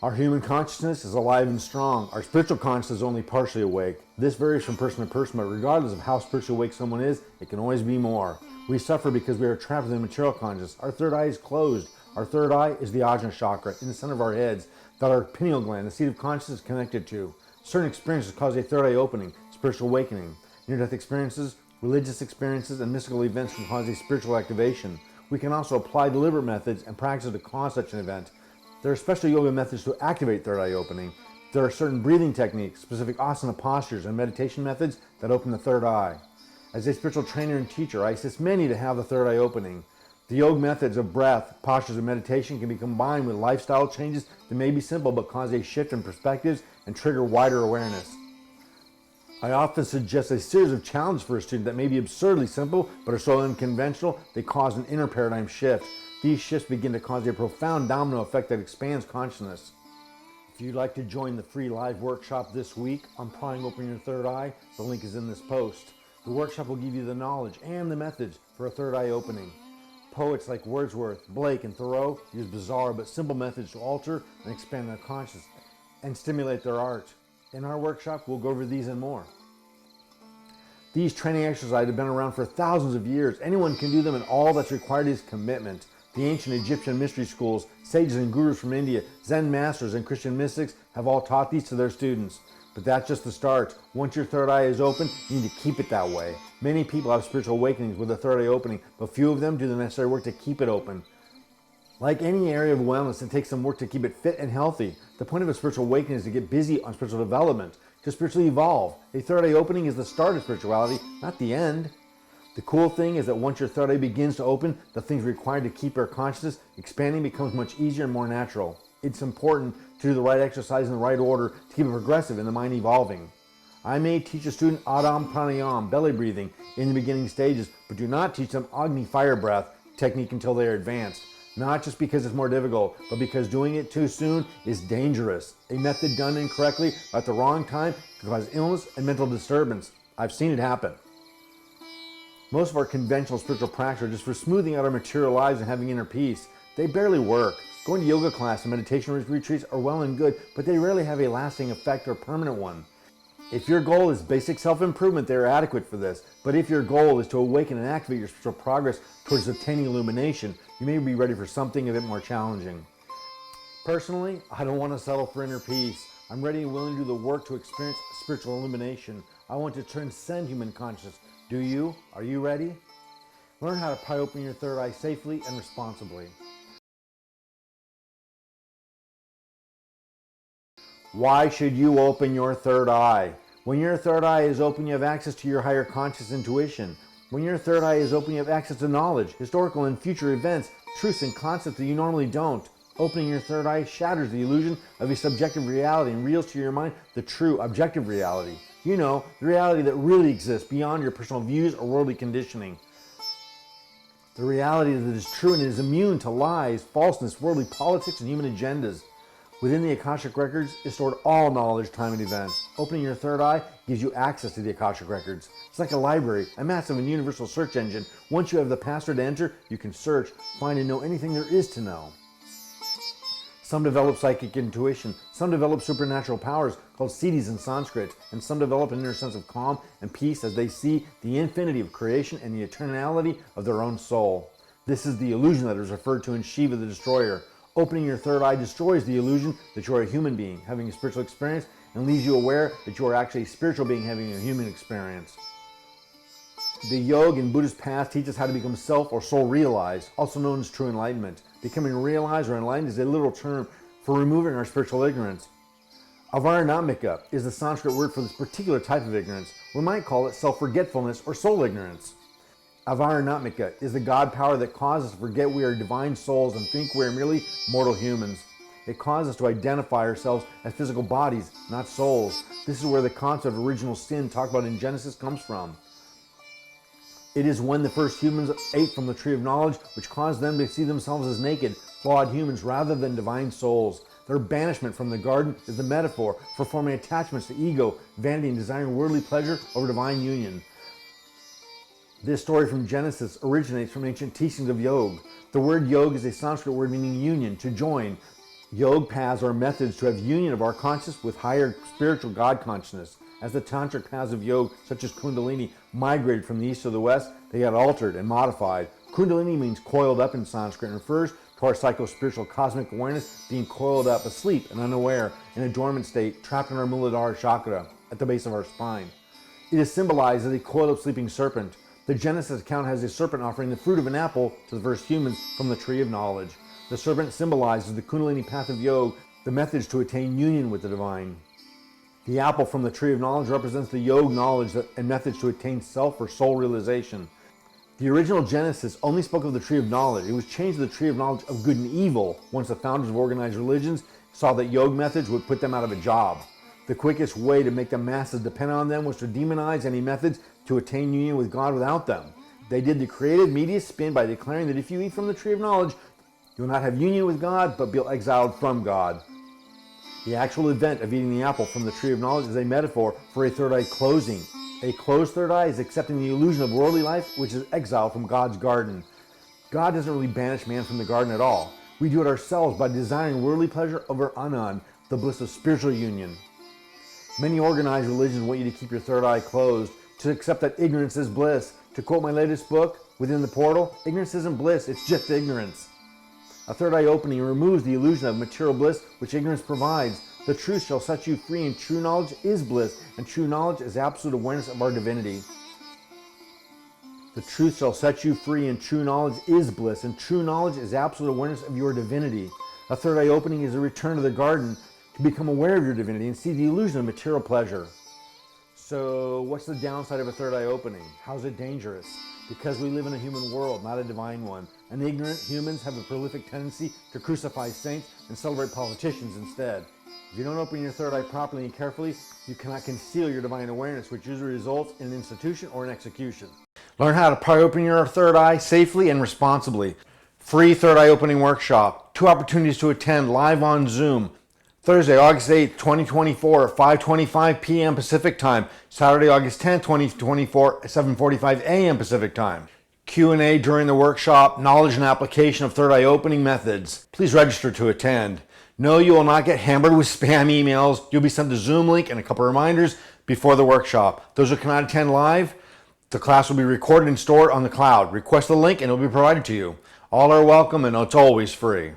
Our human consciousness is alive and strong. Our spiritual consciousness is only partially awake. This varies from person to person, but regardless of how spiritually awake someone is, it can always be more. We suffer because we are trapped in the material consciousness. Our third eye is closed. Our third eye is the ajna chakra in the center of our heads that our pineal gland, the seat of consciousness, is connected to. Certain experiences cause a third eye opening, spiritual awakening. Near-death experiences, religious experiences, and mystical events can cause a spiritual activation. We can also apply deliberate methods and practices to cause such an event. There are special yoga methods to activate third eye opening. There are certain breathing techniques, specific asana postures, and meditation methods that open the third eye. As a spiritual trainer and teacher, I assist many to have the third eye opening. The yoga methods of breath, postures, and meditation can be combined with lifestyle changes that may be simple but cause a shift in perspectives and trigger wider awareness. I often suggest a series of challenges for a student that may be absurdly simple but are so unconventional they cause an inner paradigm shift. These shifts begin to cause a profound domino effect that expands consciousness. If you'd like to join the free live workshop this week on Prying Open Your Third Eye, the link is in this post. The workshop will give you the knowledge and the methods for a third eye opening. Poets like Wordsworth, Blake, and Thoreau use bizarre but simple methods to alter and expand their consciousness and stimulate their art. In our workshop, we'll go over these and more. These training exercises have been around for thousands of years. Anyone can do them, and all that's required is commitment. The ancient Egyptian mystery schools, sages and gurus from India, Zen masters, and Christian mystics have all taught these to their students. But that's just the start. Once your third eye is open, you need to keep it that way. Many people have spiritual awakenings with a third eye opening, but few of them do the necessary work to keep it open. Like any area of wellness, it takes some work to keep it fit and healthy. The point of a spiritual awakening is to get busy on spiritual development, to spiritually evolve. A third eye opening is the start of spirituality, not the end. The cool thing is that once your third eye begins to open, the things required to keep our consciousness expanding becomes much easier and more natural. It's important to do the right exercise in the right order to keep it progressive and the mind evolving. I may teach a student Adam Pranayam, belly breathing, in the beginning stages, but do not teach them Agni fire breath technique until they are advanced. Not just because it's more difficult, but because doing it too soon is dangerous. A method done incorrectly at the wrong time can cause illness and mental disturbance. I've seen it happen. Most of our conventional spiritual practices are just for smoothing out our material lives and having inner peace. They barely work. Going to yoga class and meditation retreats are well and good, but they rarely have a lasting effect or permanent one. If your goal is basic self-improvement, they are adequate for this. But if your goal is to awaken and activate your spiritual progress towards obtaining illumination, you may be ready for something a bit more challenging. Personally, I don't want to settle for inner peace. I'm ready and willing to do the work to experience spiritual illumination. I want to transcend human consciousness. Do you? Are you ready? Learn how to pry open your third eye safely and responsibly. Why should you open your third eye? When your third eye is open, you have access to your higher conscious intuition. When your third eye is open, you have access to knowledge, historical and future events, truths and concepts that you normally don't. Opening your third eye shatters the illusion of a subjective reality and reveals to your mind the true objective reality. You know, the reality that really exists beyond your personal views or worldly conditioning. The reality that is true and is immune to lies, falseness, worldly politics, and human agendas. Within the Akashic Records is stored all knowledge, time, and events. Opening your third eye gives you access to the Akashic Records. It's like a library, a massive and universal search engine. Once you have the password to enter, you can search, find, and know anything there is to know. Some develop psychic intuition, some develop supernatural powers called siddhis in Sanskrit, and some develop an inner sense of calm and peace as they see the infinity of creation and the eternality of their own soul. This is the illusion that is referred to in Shiva the Destroyer. Opening your third eye destroys the illusion that you are a human being having a spiritual experience and leaves you aware that you are actually a spiritual being having a human experience. The yoga in Buddhist path teaches how to become self or soul realized, also known as true enlightenment. Becoming realized or enlightened is a literal term for removing our spiritual ignorance. Avaranamika is the Sanskrit word for this particular type of ignorance. We might call it self-forgetfulness or soul ignorance. Avaranamika is the God power that causes us to forget we are divine souls and think we are merely mortal humans. It causes us to identify ourselves as physical bodies, not souls. This is where the concept of original sin talked about in Genesis comes from. It is when the first humans ate from the tree of knowledge which caused them to see themselves as naked, flawed humans rather than divine souls. Their banishment from the garden is the metaphor for forming attachments to ego, vanity, and desiring worldly pleasure over divine union. This story from Genesis originates from ancient teachings of yoga. The word yoga is a Sanskrit word meaning union, to join. Yoga paths are methods to have union of our consciousness with higher spiritual God consciousness. As the tantric paths of yoga, such as Kundalini, migrated from the east to the west, they got altered and modified. Kundalini means coiled up in Sanskrit and refers to our psycho-spiritual cosmic awareness being coiled up, asleep and unaware, in a dormant state, trapped in our Muladhara chakra at the base of our spine. It is symbolized as a coiled up sleeping serpent. The Genesis account has a serpent offering the fruit of an apple to the first humans from the tree of knowledge. The serpent symbolizes the Kundalini path of yoga, the methods to attain union with the divine. The apple from the tree of knowledge represents the yoga knowledge and methods to attain self or soul realization. The original Genesis only spoke of the tree of knowledge. It was changed to the tree of knowledge of good and evil once the founders of organized religions saw that yoga methods would put them out of a job. The quickest way to make the masses depend on them was to demonize any methods to attain union with God without them. They did the creative media spin by declaring that if you eat from the tree of knowledge, you will not have union with God, but be exiled from God. The actual event of eating the apple from the tree of knowledge is a metaphor for a third eye closing. A closed third eye is accepting the illusion of worldly life, which is exile from God's garden. God doesn't really banish man from the garden at all. We do it ourselves by desiring worldly pleasure over Anand, the bliss of spiritual union. Many organized religions want you to keep your third eye closed, to accept that ignorance is bliss. To quote my latest book, Within the Portal, ignorance isn't bliss, it's just ignorance. A third eye opening removes the illusion of material bliss which ignorance provides. The truth shall set you free, and true knowledge is bliss, and true knowledge is absolute awareness of our divinity. The truth shall set you free, and true knowledge is bliss, and true knowledge is absolute awareness of your divinity. A third eye opening is a return to the garden to become aware of your divinity and see the illusion of material pleasure. So what's the downside of a third eye opening? How's it dangerous? Because we live in a human world, not a divine one. And ignorant humans have a prolific tendency to crucify saints and celebrate politicians instead. If you don't open your third eye properly and carefully, you cannot conceal your divine awareness, which usually results in an institution or an execution. Learn how to pry open your third eye safely and responsibly. Free third eye opening workshop. 2 opportunities to attend live on Zoom. Thursday, August 8th, 2024 at 5:25 p.m. Pacific Time. Saturday, August 10th, 2024 at 7:45 a.m. Pacific Time. Q&A during the workshop, knowledge and application of third eye opening methods. Please register to attend. No, you will not get hammered with spam emails. You'll be sent the Zoom link and a couple reminders before the workshop. Those who cannot attend live, the class will be recorded and stored on the cloud. Request the link and it will be provided to you. All are welcome and it's always free.